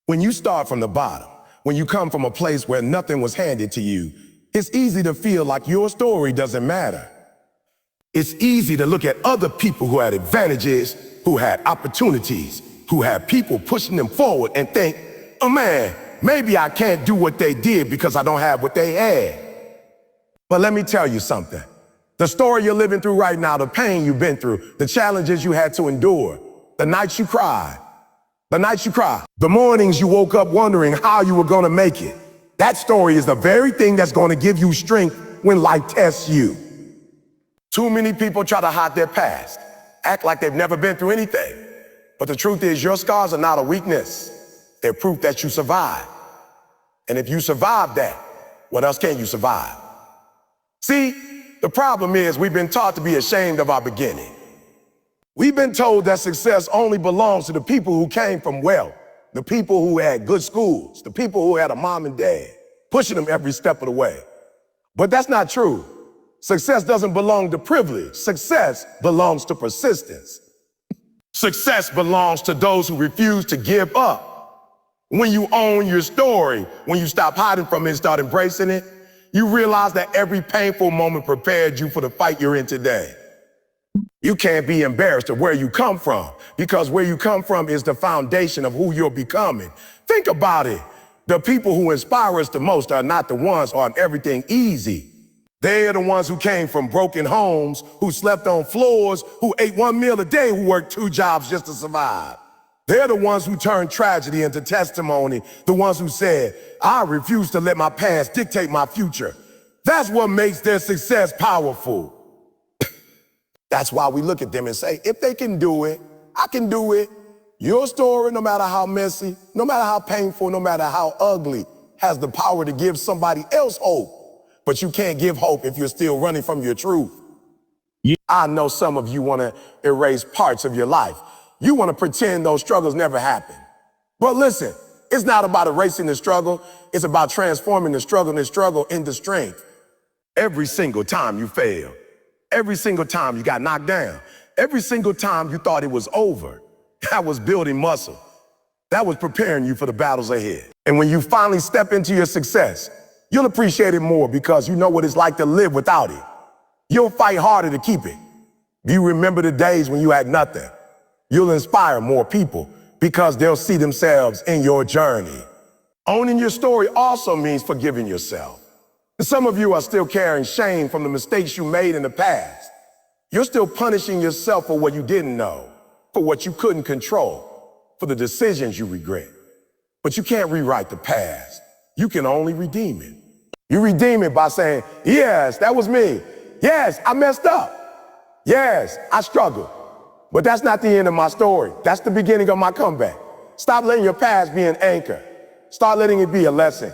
When you start from the bottom, when you come from a place where nothing was handed to you, it's easy to feel like your story doesn't matter. It's easy to look at other people who had advantages, who had opportunities, who had people pushing them forward and think, oh man, maybe I can't do what they did because I don't have what they had. But let me tell you something. The story you're living through right now, the pain you've been through, the challenges you had to endure, the nights you cried, the mornings you woke up wondering how you were gonna make it. That story is the very thing that's gonna give you strength when life tests you. Too many people try to hide their past, act like they've never been through anything. But the truth is, your scars are not a weakness. They're proof that you survived. And if you survived that, what else can you survive? See, the problem is we've been taught to be ashamed of our beginning. We've been told that success only belongs to the people who came from wealth, the people who had good schools, the people who had a mom and dad pushing them every step of the way. But that's not true. Success doesn't belong to privilege. Success belongs to persistence. Success belongs to those who refuse to give up. When you own your story, when you stop hiding from it and start embracing it, you realize that every painful moment prepared you for the fight you're in today. You can't be embarrassed of where you come from, because where you come from is the foundation of who you're becoming. Think about it. The people who inspire us the most are not the ones who on everything easy. They're the ones who came from broken homes, who slept on floors, who ate one meal a day, who worked 2 jobs just to survive. They're the ones who turned tragedy into testimony, the ones who said, I refuse to let my past dictate my future. That's what makes their success powerful. That's why we look at them and say, if they can do it, I can do it. Your story, no matter how messy, no matter how painful, no matter how ugly, has the power to give somebody else hope. But you can't give hope if you're still running from your truth. I know some of you want to erase parts of your life. You want to pretend those struggles never happened. But listen, it's not about erasing the struggle. It's about transforming the struggle into strength. Every single time you fail, every single time you got knocked down, every single time you thought it was over, that was building muscle. That was preparing you for the battles ahead. And when you finally step into your success, you'll appreciate it more because you know what it's like to live without it. You'll fight harder to keep it. You remember the days when you had nothing. You'll inspire more people because they'll see themselves in your journey. Owning your story also means forgiving yourself. Some of you are still carrying shame from the mistakes you made in the past. You're still punishing yourself for what you didn't know, for what you couldn't control, for the decisions you regret. But you can't rewrite the past. You can only redeem it. You redeem it by saying, yes, that was me. Yes, I messed up. Yes, I struggled. But that's not the end of my story. That's the beginning of my comeback. Stop letting your past be an anchor. Start letting it be a lesson.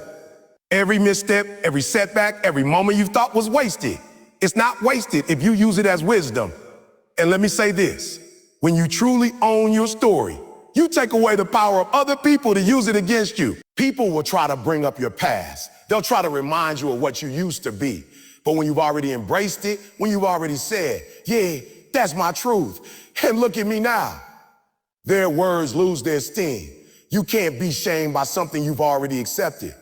Every misstep, every setback, every moment you thought was wasted, it's not wasted if you use it as wisdom. And let me say this, when you truly own your story, you take away the power of other people to use it against you. People will try to bring up your past. They'll try to remind you of what you used to be. But when you've already embraced it, when you've already said, yeah, that's my truth, and look at me now, their words lose their sting. You can't be shamed by something you've already accepted.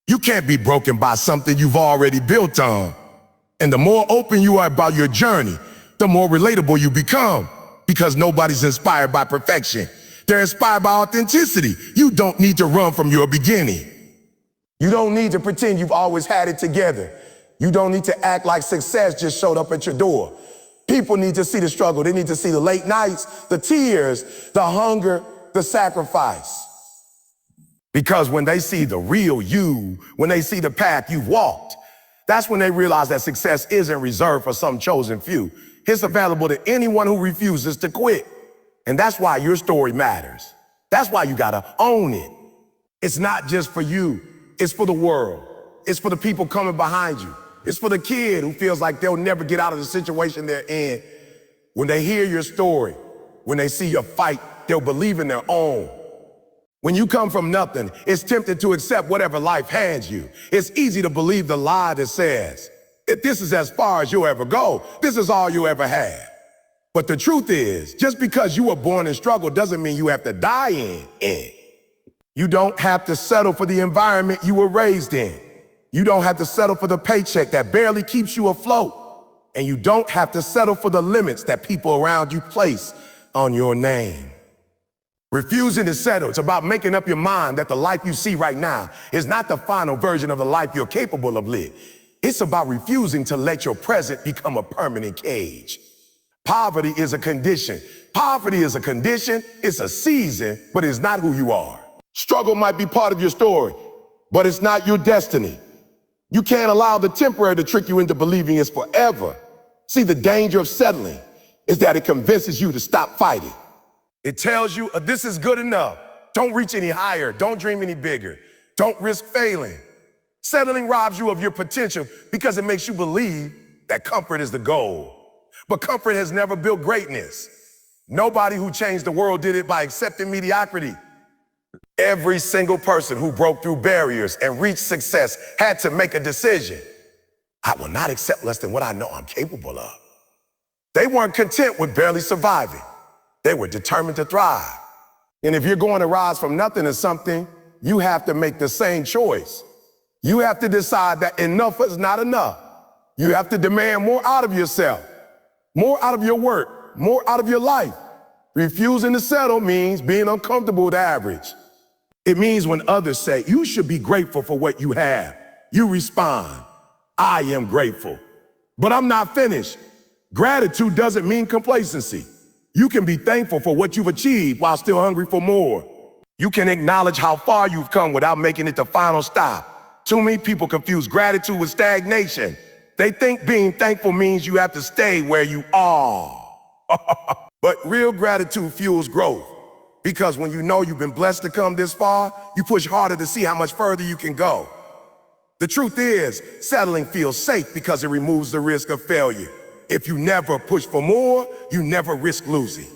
You can't be broken by something you've already built on. And the more open you are about your journey, the more relatable you become, because nobody's inspired by perfection. They're inspired by authenticity. You don't need to run from your beginning. You don't need to pretend you've always had it together. You don't need to act like success just showed up at your door. People need to see the struggle. They need to see the late nights, the tears, the hunger, the sacrifice. Because when they see the real you, when they see the path you've walked, that's when they realize that success isn't reserved for some chosen few. It's available to anyone who refuses to quit. And that's why your story matters. That's why you gotta own it. It's not just for you, it's for the world. It's for the people coming behind you. It's for the kid who feels like they'll never get out of the situation they're in. When they hear your story, when they see your fight, they'll believe in their own. When you come from nothing, it's tempting to accept whatever life hands you. It's easy to believe the lie that says, if this is as far as you'll ever go, this is all you ever had. But the truth is, just because you were born in struggle doesn't mean you have to die in it. You don't have to settle for the environment you were raised in. You don't have to settle for the paycheck that barely keeps you afloat. And you don't have to settle for the limits that people around you place on your name. Refusing to settle, it's about making up your mind that the life you see right now is not the final version of the life you're capable of living. It's about refusing to let your present become a permanent cage. Poverty is a condition. Poverty is a condition, it's a season, but it's not who you are. Struggle might be part of your story, but it's not your destiny. You can't allow the temporary to trick you into believing it's forever. See, the danger of settling is that it convinces you to stop fighting. It tells you, this is good enough. Don't reach any higher. Don't dream any bigger. Don't risk failing. Settling robs you of your potential because it makes you believe that comfort is the goal. But comfort has never built greatness. Nobody who changed the world did it by accepting mediocrity. Every single person who broke through barriers and reached success had to make a decision. I will not accept less than what I know I'm capable of. They weren't content with barely surviving. They were determined to thrive. And if you're going to rise from nothing to something, you have to make the same choice. You have to decide that enough is not enough. You have to demand more out of yourself, more out of your work, more out of your life. Refusing to settle means being uncomfortable with average. It means when others say, you should be grateful for what you have, you respond, I am grateful. But I'm not finished. Gratitude doesn't mean complacency. You can be thankful for what you've achieved while still hungry for more. You can acknowledge how far you've come without making it the final stop. Too many people confuse gratitude with stagnation. They think being thankful means you have to stay where you are. But real gratitude fuels growth. Because when you know you've been blessed to come this far, you push harder to see how much further you can go. The truth is, settling feels safe because it removes the risk of failure. If you never push for more, you never risk losing.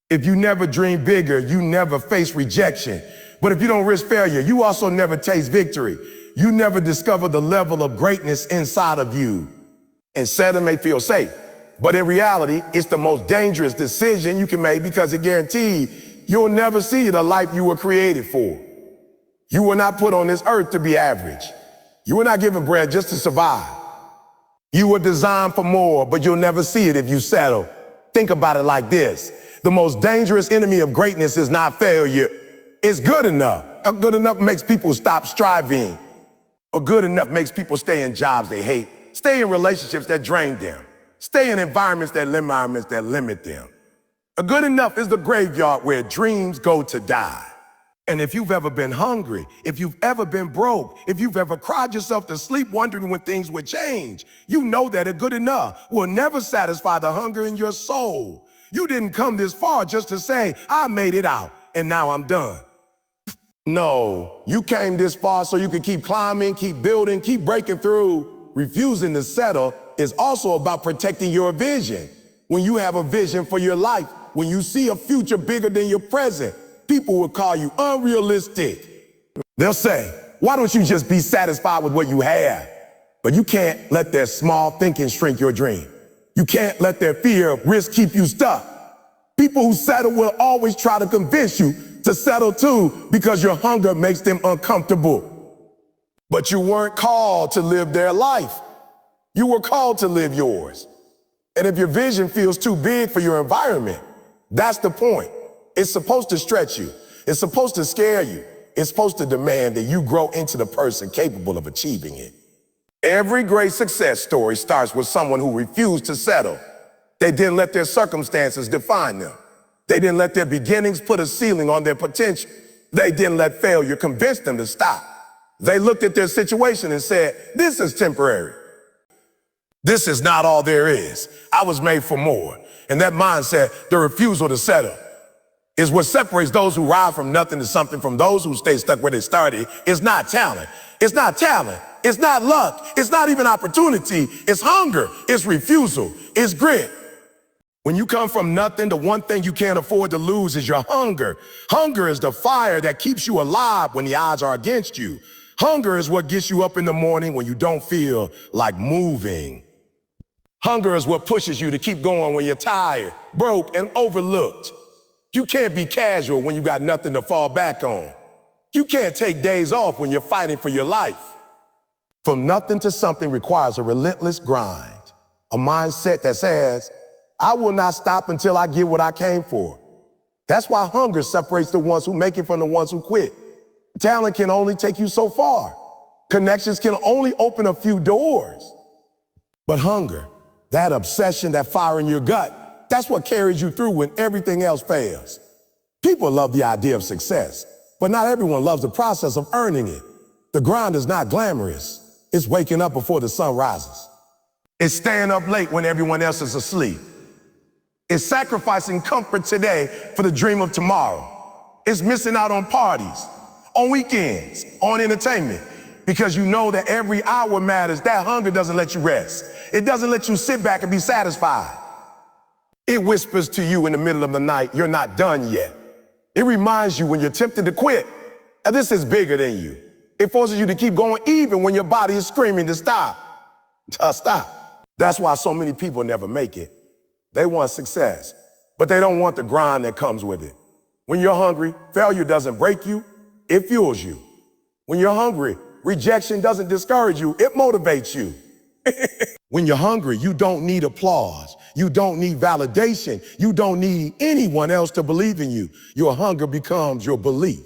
If you never dream bigger, you never face rejection. But if you don't risk failure, you also never taste victory. You never discover the level of greatness inside of you. And settling may feel safe, but in reality, it's the most dangerous decision you can make because it guarantees you'll never see the life you were created for. You were not put on this earth to be average. You were not given bread just to survive. You were designed for more, but you'll never see it if you settle. Think about it like this. The most dangerous enemy of greatness is not failure. It's good enough. Good enough makes people stop striving. Or good enough makes people stay in jobs they hate, stay in relationships that drain them, stay in environments that limit them. A good enough is the graveyard where dreams go to die. And if you've ever been hungry, if you've ever been broke, if you've ever cried yourself to sleep wondering when things would change, you know that a good enough will never satisfy the hunger in your soul. You didn't come this far just to say, I made it out and now I'm done. No, you came this far so you could keep climbing, keep building, keep breaking through. Refusing to settle is also about protecting your vision. When you have a vision for your life, when you see a future bigger than your present, people will call you unrealistic. They'll say, why don't you just be satisfied with what you have? But you can't let their small thinking shrink your dream. You can't let their fear of risk keep you stuck. People who settle will always try to convince you to settle too because your hunger makes them uncomfortable. But you weren't called to live their life. You were called to live yours. And if your vision feels too big for your environment, that's the point. It's supposed to stretch you. It's supposed to scare you. It's supposed to demand that you grow into the person capable of achieving it. Every great success story starts with someone who refused to settle. They didn't let their circumstances define them. They didn't let their beginnings put a ceiling on their potential. They didn't let failure convince them to stop. They looked at their situation and said, this is temporary. This is not all there is. I was made for more. And that mindset, the refusal to settle, is what separates those who rise from nothing to something from those who stay stuck where they started. It's not talent. It's not talent. It's not luck. It's not even opportunity. It's hunger. It's refusal. It's grit. When you come from nothing, the one thing you can't afford to lose is your hunger. Hunger is the fire that keeps you alive when the odds are against you. Hunger is what gets you up in the morning when you don't feel like moving. Hunger is what pushes you to keep going when you're tired, broke, and overlooked. You can't be casual when you got nothing to fall back on. You can't take days off when you're fighting for your life. From nothing to something requires a relentless grind, a mindset that says, I will not stop until I get what I came for. That's why hunger separates the ones who make it from the ones who quit. Talent can only take you so far. Connections can only open a few doors. But hunger, that obsession, that fire in your gut, that's what carries you through when everything else fails. People love the idea of success, but not everyone loves the process of earning it. The grind is not glamorous. It's waking up before the sun rises. It's staying up late when everyone else is asleep. It's sacrificing comfort today for the dream of tomorrow. It's missing out on parties, on weekends, on entertainment, because you know that every hour matters. That hunger doesn't let you rest. It doesn't let you sit back and be satisfied. It whispers to you in the middle of the night, you're not done yet. It reminds you when you're tempted to quit, and this is bigger than you. It forces you to keep going even when your body is screaming to stop. Stop. That's why so many people never make it. They want success, but they don't want the grind that comes with it. When you're hungry, failure doesn't break you, it fuels you. When you're hungry, rejection doesn't discourage you, it motivates you. When you're hungry, you don't need applause. You don't need validation. You don't need anyone else to believe in you. Your hunger becomes your belief.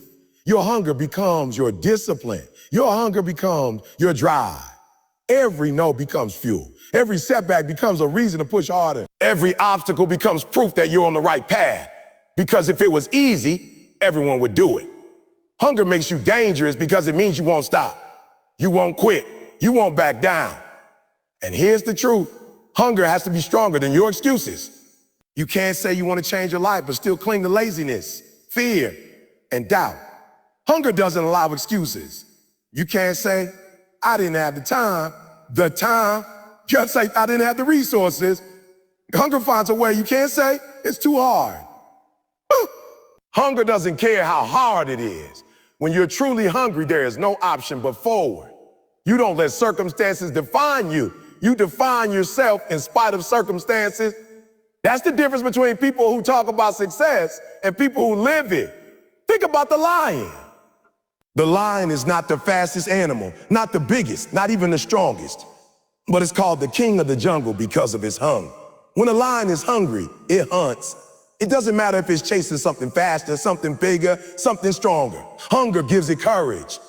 Your hunger becomes your discipline. Your hunger becomes your drive. Every no becomes fuel. Every setback becomes a reason to push harder. Every obstacle becomes proof that you're on the right path. Because if it was easy, everyone would do it. Hunger makes you dangerous because it means you won't stop. You won't quit. You won't back down. And here's the truth. Hunger has to be stronger than your excuses. You can't say you want to change your life but still cling to laziness, fear, and doubt. Hunger doesn't allow excuses. You can't say, I didn't have the time. You can't say, I didn't have the resources. Hunger finds a way. You can't say, it's too hard. Hunger doesn't care how hard it is. When you're truly hungry, there is no option but forward. You don't let circumstances define you. You define yourself in spite of circumstances. That's the difference between people who talk about success and people who live it. Think about the lion. The lion is not the fastest animal, not the biggest, not even the strongest, but it's called the king of the jungle because of his hunger. When a lion is hungry, it hunts. It doesn't matter if it's chasing something faster, something bigger, something stronger. Hunger gives it courage.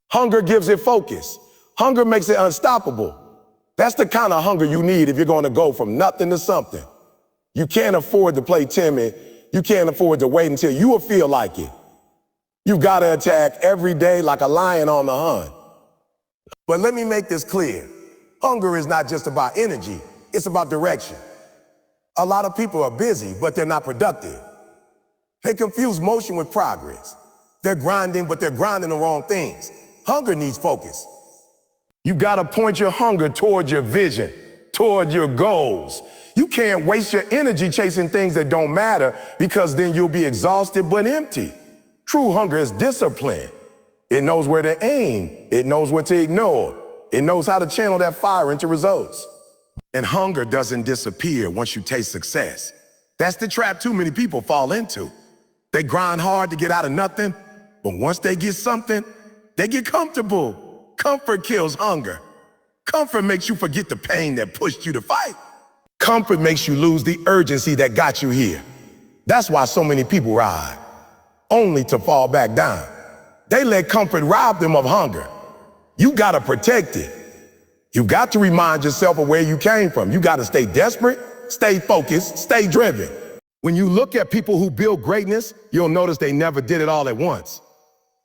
Hunger gives it focus. Hunger makes it unstoppable. That's the kind of hunger you need if you're going to go from nothing to something. You can't afford to play timid. You can't afford to wait until you will feel like it. You've got to attack every day like a lion on the hunt. But let me make this clear. Hunger is not just about energy. It's about direction. A lot of people are busy, but they're not productive. They confuse motion with progress. They're grinding, but they're grinding the wrong things. Hunger needs focus. You gotta point your hunger toward your vision, toward your goals. You can't waste your energy chasing things that don't matter because then you'll be exhausted but empty. True hunger is discipline. It knows where to aim. It knows what to ignore. It knows how to channel that fire into results. And hunger doesn't disappear once you taste success. That's the trap too many people fall into. They grind hard to get out of nothing, but once they get something, they get comfortable. Comfort kills hunger. Comfort makes you forget the pain that pushed you to fight. Comfort makes you lose the urgency that got you here. That's why so many people ride, only to fall back down. They let comfort rob them of hunger. You gotta protect it. You got to remind yourself of where you came from. You gotta stay desperate, stay focused, stay driven. When you look at people who build greatness, you'll notice they never did it all at once.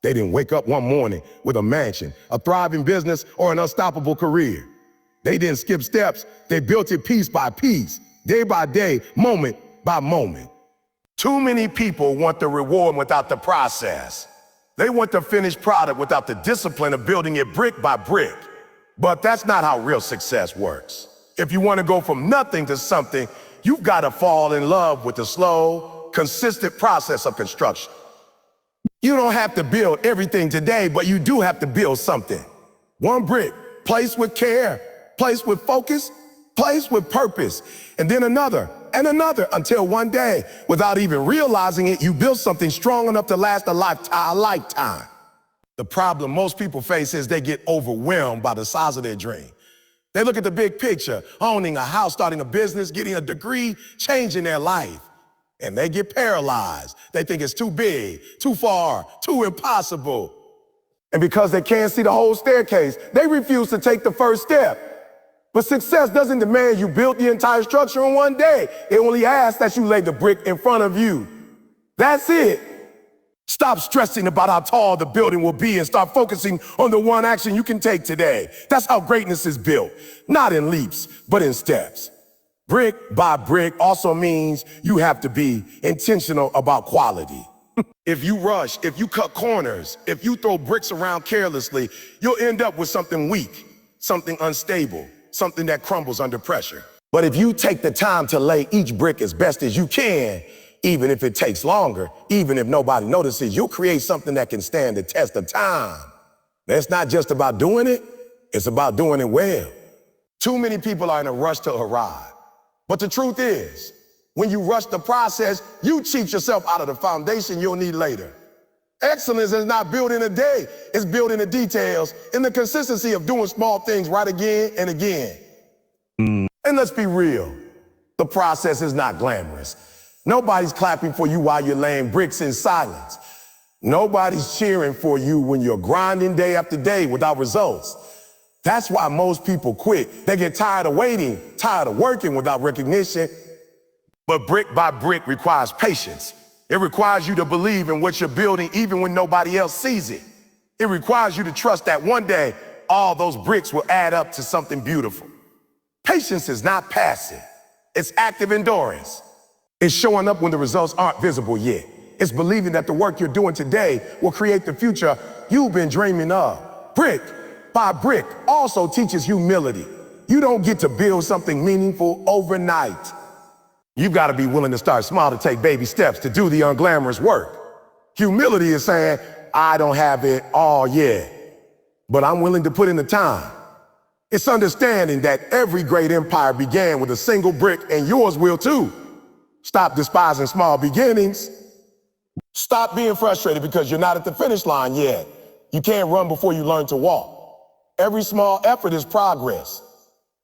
They didn't wake up one morning with a mansion, a thriving business, or an unstoppable career. They didn't skip steps. They built it piece by piece, day by day, moment by moment. Too many people want the reward without the process. They want the finished product without the discipline of building it brick by brick. But that's not how real success works. If you want to go from nothing to something, you've got to fall in love with the slow, consistent process of construction. You don't have to build everything today, but you do have to build something. One brick, placed with care, placed with focus, placed with purpose, and then another, and another until one day, without even realizing it, you built something strong enough to last a lifetime. The problem most people face is they get overwhelmed by the size of their dream. They look at the big picture, owning a house, starting a business, getting a degree, changing their life. And they get paralyzed. They think it's too big, too far, too impossible. And because they can't see the whole staircase, they refuse to take the first step. But success doesn't demand you build the entire structure in one day. It only asks that you lay the brick in front of you. That's it. Stop stressing about how tall the building will be and start focusing on the one action you can take today. That's how greatness is built, not in leaps, but in steps. Brick by brick also means you have to be intentional about quality. If you rush, if you cut corners, if you throw bricks around carelessly, you'll end up with something weak, something unstable, something that crumbles under pressure. But if you take the time to lay each brick as best as you can, even if it takes longer, even if nobody notices, you'll create something that can stand the test of time. It's not just about doing it, it's about doing it well. Too many people are in a rush to arrive. But the truth is, when you rush the process, you cheat yourself out of the foundation you'll need later. Excellence is not built in a day, it's built in the details, in the consistency of doing small things right again and again. And let's be real, the process is not glamorous. Nobody's clapping for you while you're laying bricks in silence. Nobody's cheering for you when you're grinding day after day without results. That's why most people quit. They get tired of waiting, tired of working without recognition. But brick by brick requires patience. It requires you to believe in what you're building even when nobody else sees it. It requires you to trust that one day all those bricks will add up to something beautiful. Patience is not passive. It's active endurance. It's showing up when the results aren't visible yet. It's believing that the work you're doing today will create the future you've been dreaming of. Brick by brick also teaches humility. You don't get to build something meaningful overnight. You've got to be willing to start small, to take baby steps, to do the unglamorous work. Humility is saying, I don't have it all yet, but I'm willing to put in the time. It's understanding that every great empire began with a single brick, and yours will too. Stop despising small beginnings. Stop being frustrated because you're not at the finish line yet. You can't run before you learn to walk. Every small effort is progress.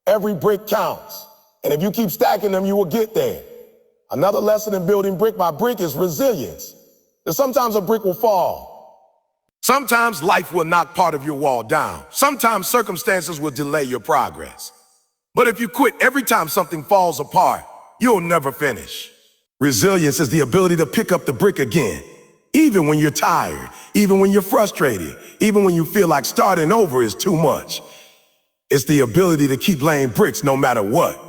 Every brick counts. And if you keep stacking them, you will get there. Another lesson in building brick by brick is resilience. That sometimes a brick will fall. Sometimes life will knock part of your wall down. Sometimes circumstances will delay your progress. But if you quit every time something falls apart, you'll never finish. Resilience is the ability to pick up the brick again, even when you're tired, even when you're frustrated, even when you feel like starting over is too much. It's the ability to keep laying bricks no matter what.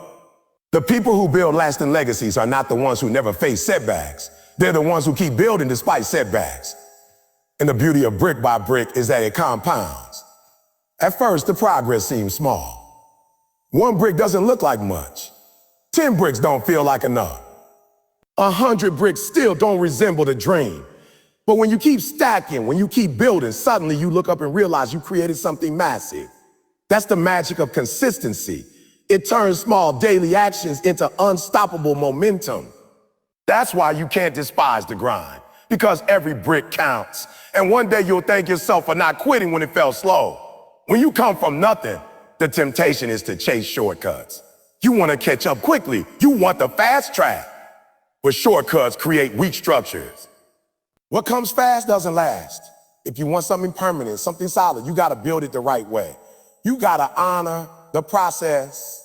The people who build lasting legacies are not the ones who never face setbacks. They're the ones who keep building despite setbacks. And the beauty of brick by brick is that it compounds. At first, the progress seems small. 1 brick doesn't look like much. 10 bricks don't feel like enough. 100 bricks still don't resemble the dream. But when you keep stacking, when you keep building, suddenly you look up and realize you created something massive. That's the magic of consistency. It turns small daily actions into unstoppable momentum. That's why you can't despise the grind, because every brick counts. And one day you'll thank yourself for not quitting when it felt slow. When you come from nothing, the temptation is to chase shortcuts. You want to catch up quickly. You want the fast track. But shortcuts create weak structures. What comes fast doesn't last. If you want something permanent, something solid, you got to build it the right way. You got to honor the process.